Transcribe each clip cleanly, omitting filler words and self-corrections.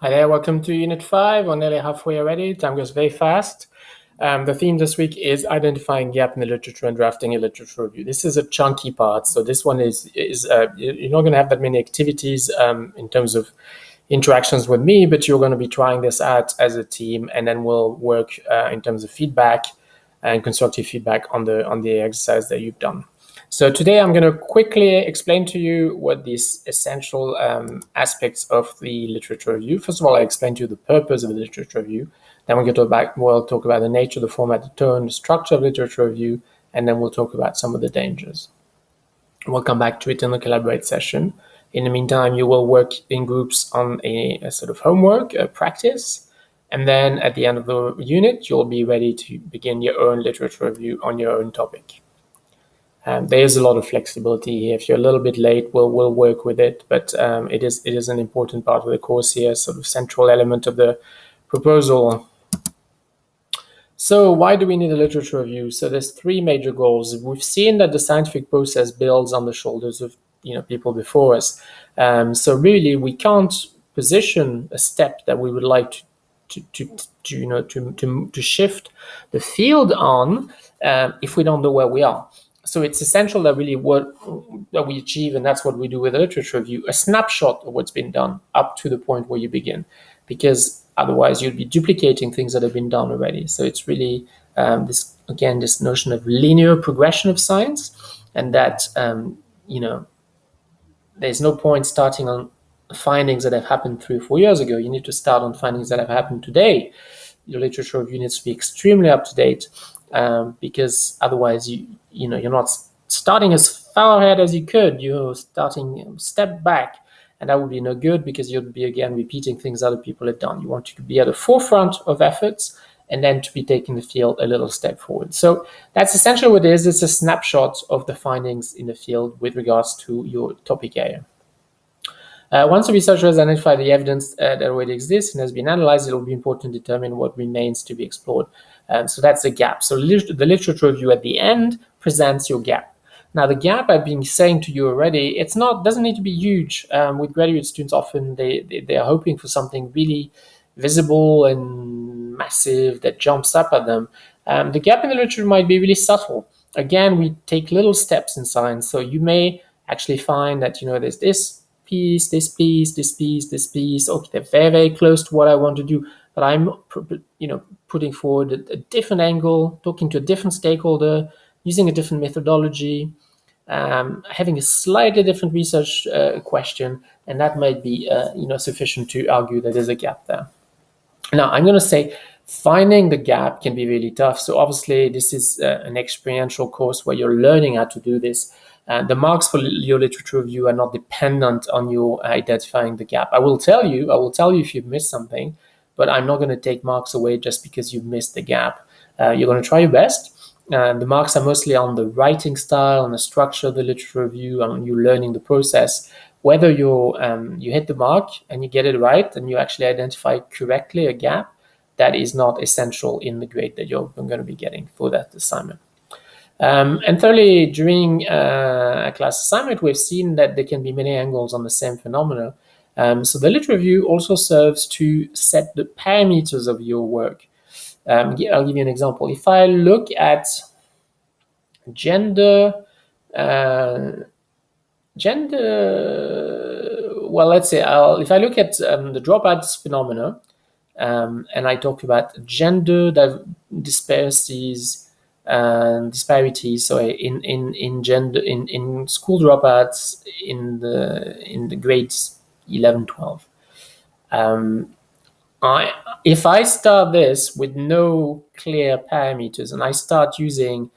Hi there, welcome to Unit 5. We're nearly halfway already. Time goes very fast. The theme this week is identifying gap in the literature and drafting a literature review. This is a chunky part, so this one is you're not going to have that many activities in terms of interactions with me, but you're going to be trying this out as a team, and then we'll work in terms of feedback and constructive feedback on the exercise that you've done. So today I'm going to quickly explain to you what these essential aspects of the literature review. First of all, I explain to you the purpose of the literature review. Then we'll talk about the nature, the format, the tone, the structure of literature review, and then we'll talk about some of the dangers. We'll come back to it in the collaborate session. In the meantime, you will work in groups on a sort of homework, a practice, and then at the end of the unit, you'll be ready to begin your own literature review on your own topic. There's a lot of flexibility here. If you're a little bit late, we'll work with it, but it is an important part of the course here, sort of central element of the proposal. So why do we need a literature review? So there's three major goals. We've seen that the scientific process builds on the shoulders of people before us. So really, we can't position a step that we would like to shift the field on if we don't know where we are. So it's essential that really that we achieve, and that's what we do with a literature review, a snapshot of what's been done up to the point where you begin, because otherwise you'd be duplicating things that have been done already. So it's really this notion of linear progression of science, and that there's no point starting on findings that have happened 3 or 4 years ago. You need to start on findings that have happened today. Your literature review needs to be extremely up to date, because otherwise you're not starting as far ahead as you could. You're starting step back, and that would be no good, because you'll be again repeating things other people have done. You want to be at the forefront of efforts, and then to be taking the field a little step forward. So that's essentially what it is. It's a snapshot of the findings in the field with regards to your topic area. Once the researcher has identified the evidence that already exists and has been analyzed, it will be important to determine what remains to be explored. So that's the gap. So the literature review at the end presents your gap. Now, the gap, I've been saying to you already, doesn't need to be huge. With graduate students, often they are hoping for something really visible and massive that jumps up at them. The gap in the literature might be really subtle. Again, we take little steps in science. So you may actually find that there's this piece, this piece, this piece, this piece. Okay, they're very, very close to what I want to do, but I'm putting forward a different angle, talking to a different stakeholder, using a different methodology, having a slightly different research question, and that might be sufficient to argue that there's a gap there. Now, I'm going to say finding the gap can be really tough. So obviously, this is an experiential course where you're learning how to do this. The marks for your literature review are not dependent on you identifying the gap. I will tell you if you've missed something, but I'm not going to take marks away just because you've missed the gap. You're going to try your best. The marks are mostly on the writing style, on the structure of the literature review, on you learning the process. Whether you hit the mark and you get it right and you actually identify correctly a gap, that is not essential in the grade that you're going to be getting for that assignment. And thirdly, during a class assignment, we've seen that there can be many angles on the same phenomena. So the literature review also serves to set the parameters of your work. I'll give you an example. If I look at gender, well, let's say if I look at the dropouts phenomena, and I talk about gender disparities, so in gender in school dropouts in the grades 11, 12. If I start this with no clear parameters and I start using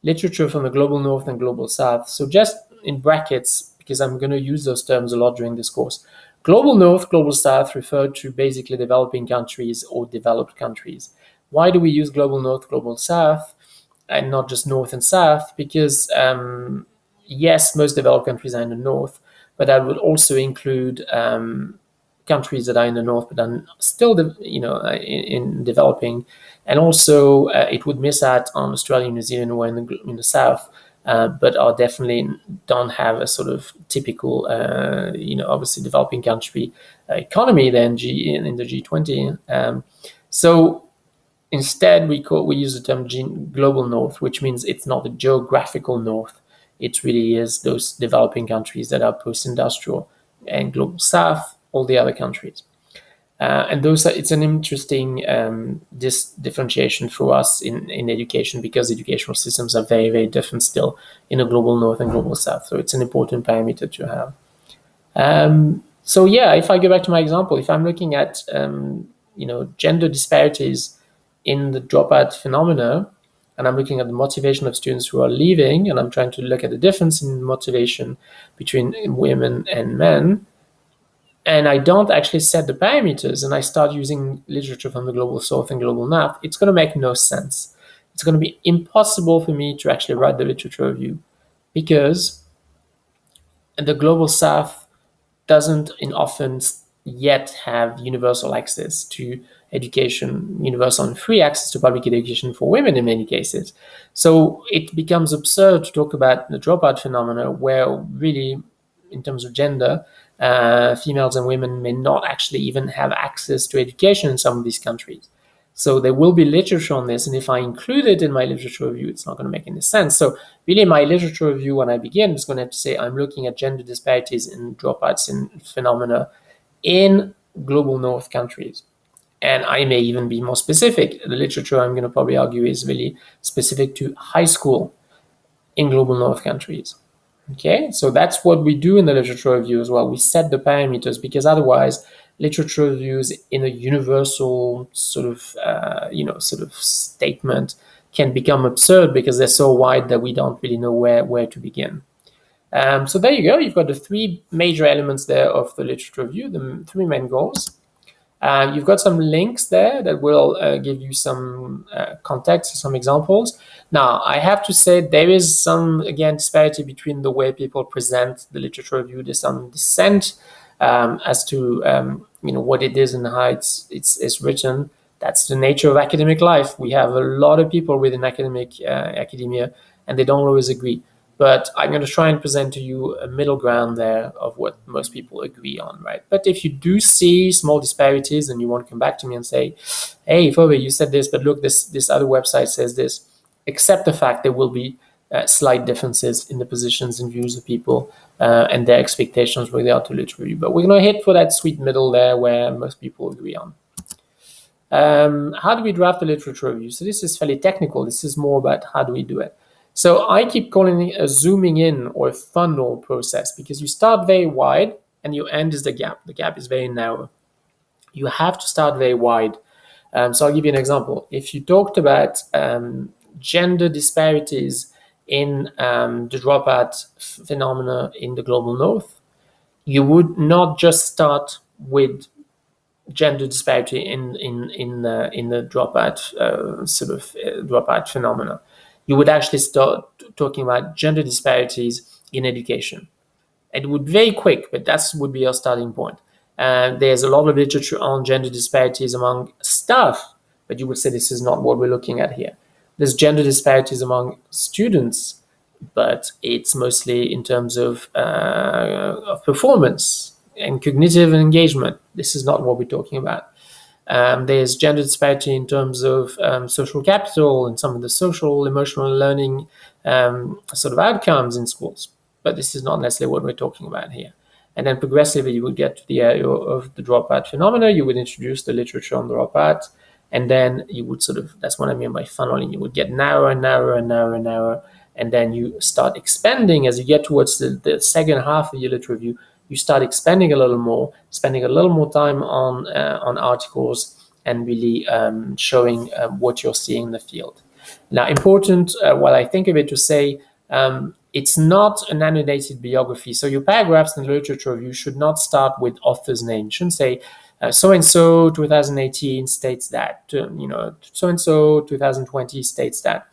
literature from the global north and global south, so just in brackets, because I'm going to use those terms a lot during this course, global north, global south refer to basically developing countries or developed countries. Why do we use global north, global south, and not just north and south? Because yes, most developed countries are in the north, but that would also include countries that are in the north but are still in developing, and also it would miss out on Australia and New Zealand, who are in the south, but are definitely don't have a sort of typical, obviously developing country economy than in the G20. So instead, we use the term global north, which means it's not a geographical north. It really is those developing countries that are post-industrial, and global south, all the other countries. And it's an interesting differentiation for us in education, because educational systems are very, very different still in a global north and global south. So it's an important parameter to have. So yeah, if I go back to my example, if I'm looking at gender disparities in the dropout phenomena, and I'm looking at the motivation of students who are leaving, and I'm trying to look at the difference in motivation between women and men, and I don't actually set the parameters, and I start using literature from the global south and global north, it's going to make no sense. It's going to be impossible for me to actually write the literature review, because the global south doesn't often yet have universal access to education, universal and free access to public education for women in many cases. So it becomes absurd to talk about the dropout phenomena, where really, in terms of gender, females and women may not actually even have access to education in some of these countries. So there will be literature on this, and if I include it in my literature review, it's not going to make any sense. So really, my literature review, when I begin, is going to have to say I'm looking at gender disparities in dropouts in phenomena in global north countries. And I may even be more specific. The literature, I'm going to probably argue, is really specific to high school in global north countries. Okay, so that's what we do in the literature review as well. We set the parameters, because otherwise, literature reviews in a universal sort of statement can become absurd, because they're so wide that we don't really know where to begin. So there you go. You've got the three major elements there of the literature review, the three main goals. You've got some links there that will give you some context, some examples. Now, I have to say there is some, again, disparity between the way people present the literature review. There's some dissent as to what it is and how it's written. That's the nature of academic life. We have a lot of people within academia, and they don't always agree. But I'm going to try and present to you a middle ground there of what most people agree on, right? But if you do see small disparities and you want to come back to me and say, hey, Phoebe, you said this, but look, this other website says this, accept the fact there will be slight differences in the positions and views of people and their expectations with regard to literature review. But we're going to hit for that sweet middle there where most people agree on. How do we draft a literature review? So this is fairly technical. This is more about how do we do it. So I keep calling it a zooming in or a funnel process, because you start very wide and your end is the gap. The gap is very narrow. You have to start very wide. So I'll give you an example. If you talked about gender disparities in the dropout phenomena in the global north, you would not just start with gender disparity in the dropout dropout phenomena. You would actually start talking about gender disparities in education. It would be very quick, but that would be your starting point. There's a lot of literature on gender disparities among staff, but you would say this is not what we're looking at here. There's gender disparities among students, but it's mostly in terms of performance and cognitive engagement. This is not what we're talking about. There's gender disparity in terms of social capital and some of the social, emotional learning sort of outcomes in schools. But this is not necessarily what we're talking about here. And then progressively, you would get to the area of the dropout phenomena. You would introduce the literature on dropout. And then you would that's what I mean by funneling. You would get narrower and narrower and narrower and narrower. And then you start expanding as you get towards the second half of your literature review. You start expanding a little more, spending a little more time on articles, and really showing what you're seeing in the field. Now, important, while I think of it, to say it's not an annotated biography. So your paragraphs in the literature review should not start with author's name. It shouldn't say so-and-so 2018 states that, so-and-so 2020 states that.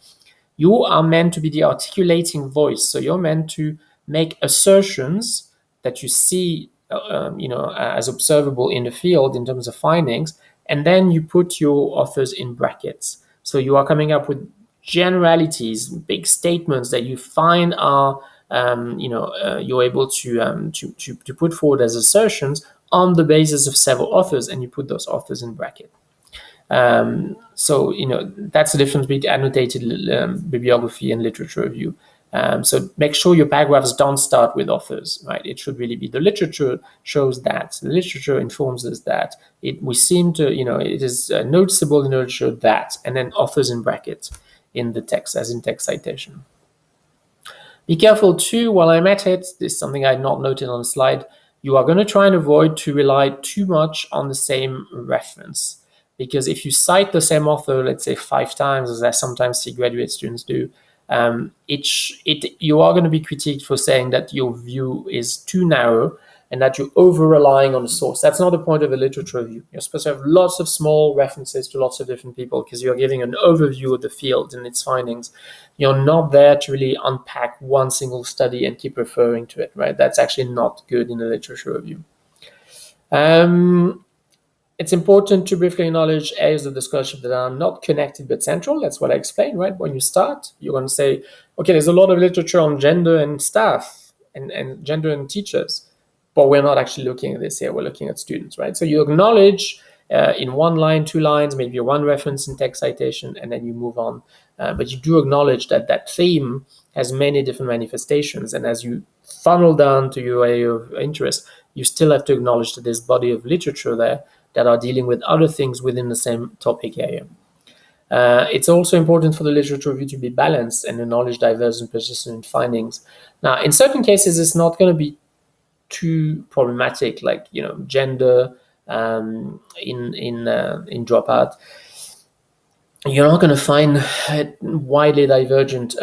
You are meant to be the articulating voice. So you're meant to make assertions that you see, as observable in the field in terms of findings, and then you put your authors in brackets. So you are coming up with generalities, big statements that you find are you're able to put forward as assertions on the basis of several authors, and you put those authors in bracket. So that's the difference between annotated bibliography and literature review. So make sure your paragraphs don't start with authors, right? It should really be the literature shows that, the literature informs us that, we seem to, it is noticeable in the literature that, and then authors in brackets in the text, as in text citation. Be careful too, while I'm at it, this is something I had not noted on the slide, you are going to try and avoid to rely too much on the same reference. Because if you cite the same author, let's say 5 times, as I sometimes see graduate students do, you are going to be critiqued for saying that your view is too narrow and that you're over-relying on the source. That's not the point of a literature review. You're supposed to have lots of small references to lots of different people because you're giving an overview of the field and its findings. You're not there to really unpack one single study and keep referring to it, right? That's actually not good in a literature review. It's important to briefly acknowledge areas of the scholarship that are not connected but central. That's what I explained, right? When you start, you're going to say, okay, there's a lot of literature on gender and staff and gender and teachers, but we're not actually looking at this here. We're looking at students, right? So you acknowledge in 1 line, 2 lines, maybe 1 reference in text citation, and then you move on. But you do acknowledge that that theme has many different manifestations. And as you funnel down to your area of interest, you still have to acknowledge that there's body of literature there that are dealing with other things within the same topic area. It's also important for the literature review to be balanced and acknowledge diverse and persistent findings. Now, in certain cases, it's not going to be too problematic, like gender in dropout. You're not going to find widely divergent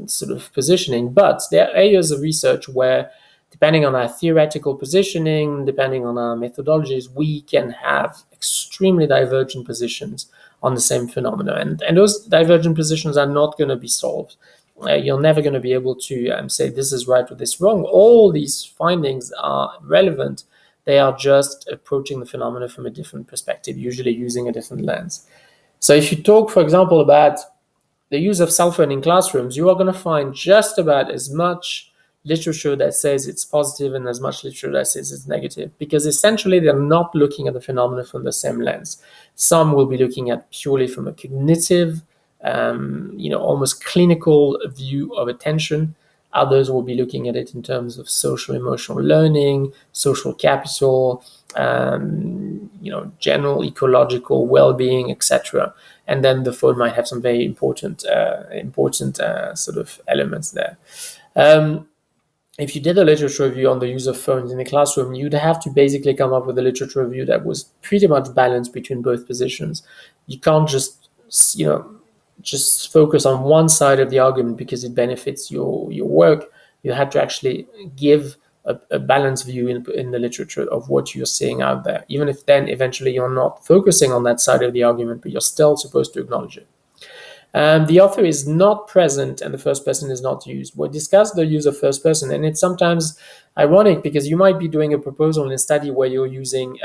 sort of positioning, but there are areas of research where, depending on our theoretical positioning, depending on our methodologies, we can have extremely divergent positions on the same phenomena. And those divergent positions are not going to be solved. You're never going to be able to say this is right or this wrong. All these findings are relevant. They are just approaching the phenomena from a different perspective, usually using a different lens. So if you talk, for example, about the use of cell phone in classrooms, you are going to find just about as much literature that says it's positive and as much literature that says it's negative, because essentially they're not looking at the phenomena from the same lens. Some will be looking at purely from a cognitive, almost clinical view of attention. Others will be looking at it in terms of social emotional learning, social capital, general ecological well-being, etc. And then the phone might have some very important sort of elements there. If you did a literature review on the use of phones in the classroom, you'd have to basically come up with a literature review that was pretty much balanced between both positions. You can't just focus on one side of the argument because it benefits your work. You had to actually give a balanced view in the literature of what you're seeing out there, even if then eventually you're not focusing on that side of the argument, but you're still supposed to acknowledge it. The author is not present and the first person is not used. We discussed the use of first person, and it's sometimes ironic because you might be doing a proposal in a study where you're using,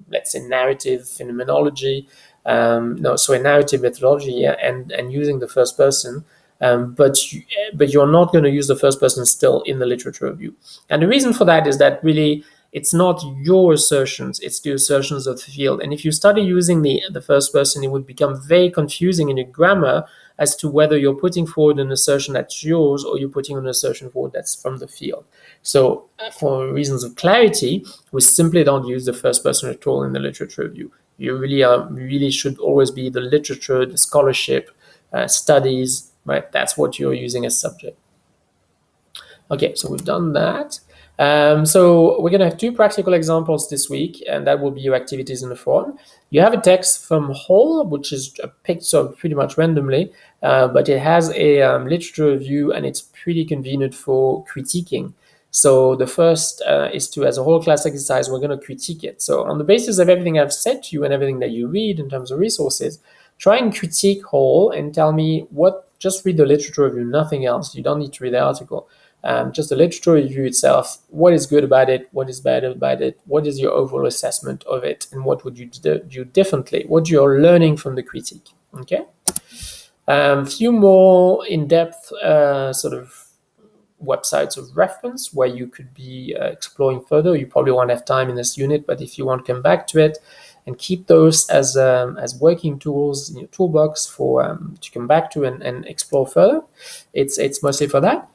let's say, narrative phenomenology, a narrative methodology, and using the first person, but you're not going to use the first person still in the literature review. And the reason for that is that really it's not your assertions, it's the assertions of the field. And if you started using the first person, it would become very confusing in your grammar as to whether you're putting forward an assertion that's yours or you're putting an assertion forward that's from the field. So for reasons of clarity, we simply don't use the first person at all in the literature review. You really should always be the literature, the scholarship, studies, right? That's what you're using as subject. Okay, so we've done that. So we're going to have 2 practical examples this week, and that will be your activities in the forum. You have a text from Hall, which is picked pretty much randomly, but it has a literature review, and it's pretty convenient for critiquing. So the first is to, as a whole class exercise, we're going to critique it. So on the basis of everything I've said to you and everything that you read in terms of resources, try and critique Hall and tell me just read the literature review, nothing else. You don't need to read the article. Just the literature review itself, what is good about it, what is bad about it, what is your overall assessment of it, and what would you do differently, what you're learning from the critique, okay? Few more in-depth sort of websites of reference where you could be exploring further. You probably won't have time in this unit, but if you want to come back to it and keep those as working tools in your toolbox for to come back to and explore further, it's mostly for that.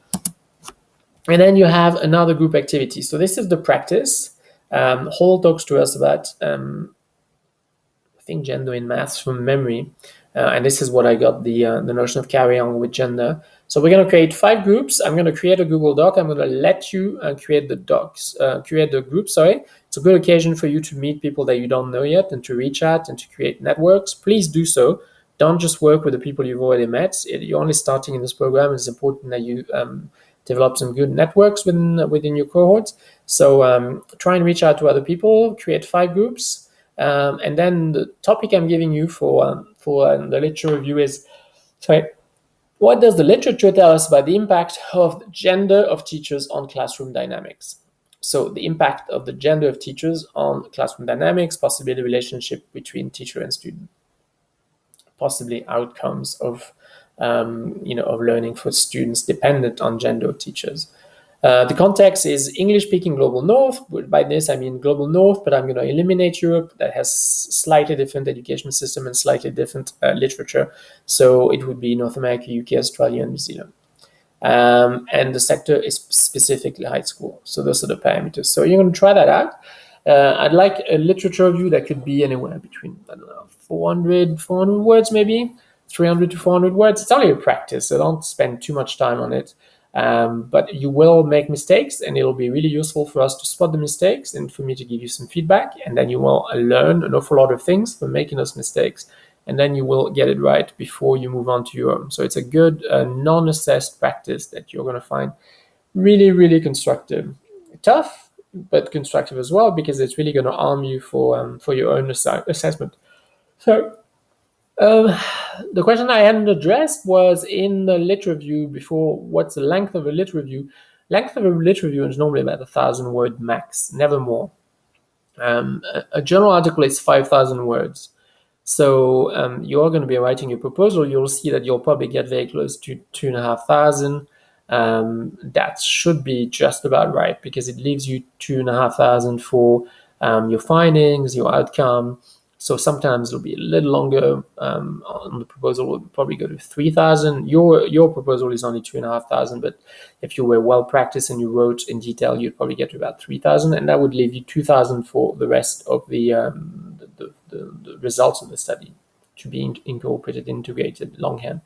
And then you have another group activity. So this is the practice. Hall talks to us about I think gender in maths from memory. And this is what I got the notion of carry on with gender. So we're going to create 5 groups. I'm going to create a Google Doc. I'm going to let you create the docs, create the group. Sorry, it's a good occasion for you to meet people that you don't know yet and to reach out and to create networks. Please do so. Don't just work with the people you've already met. You're only starting in this program. It's important that you develop some good networks within your cohort. So try and reach out to other people. Create 5 groups. And then the topic I'm giving you for the literature review is, sorry, what does the literature tell us about the impact of the gender of teachers on classroom dynamics? So the impact of the gender of teachers on classroom dynamics, possibly the relationship between teacher and student, possibly outcomes of of learning for students dependent on gender of teachers. The context is English-speaking Global North. By this, I mean Global North, but I'm going to eliminate Europe. That has slightly different education system and slightly different literature. So it would be North America, UK, Australia, and New Zealand. And the sector is specifically high school. So those are the parameters. So you're going to try that out. I'd like a literature review that could be anywhere between, I don't know, 400 words maybe, 300 to 400 words. It's only a practice, so don't spend too much time on it. But you will make mistakes, and it'll be really useful for us to spot the mistakes and for me to give you some feedback. And then you will learn an awful lot of things from making those mistakes. And then you will get it right before you move on to your own. So it's a good non-assessed practice that you're going to find really, really constructive. Tough, but constructive as well, because it's really going to arm you for your own assessment. So the question I hadn't addressed was in the lit review before, what's the length of a lit review? Length of a lit review is normally about 1,000 word max, never more. A journal article is 5,000 words. So you're going to be writing your proposal. You'll see that you'll probably get very close to 2,500. That should be just about right, because it leaves you 2,500 for your findings, your outcome. So sometimes it'll be a little longer. On the proposal, we'll probably go to 3,000. Your proposal is only 2,500, but if you were well practiced and you wrote in detail, you'd probably get to about 3,000, and that would leave you 2,000 for the rest of the results of the study to be incorporated, integrated longhand.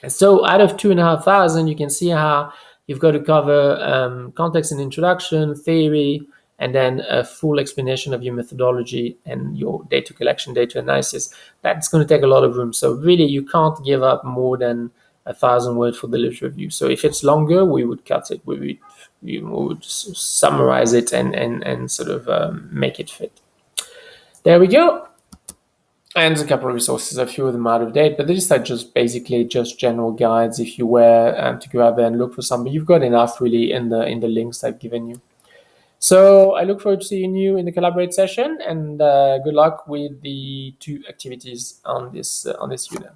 So out of 2,500, you can see how you've got to cover context and introduction, theory, and then a full explanation of your methodology and your data collection, data analysis. That's going to take a lot of room. So really, you can't give up more than 1,000 words for the literature review. So if it's longer, we would cut it. We would summarize it and sort of make it fit. There we go. And a couple of resources, a few of them out of date, but these are just basically just general guides if you were to go out there and look for something. You've got enough really in the links I've given you. So I look forward to seeing you in the Collaborate session, and good luck with the 2 activities on this unit.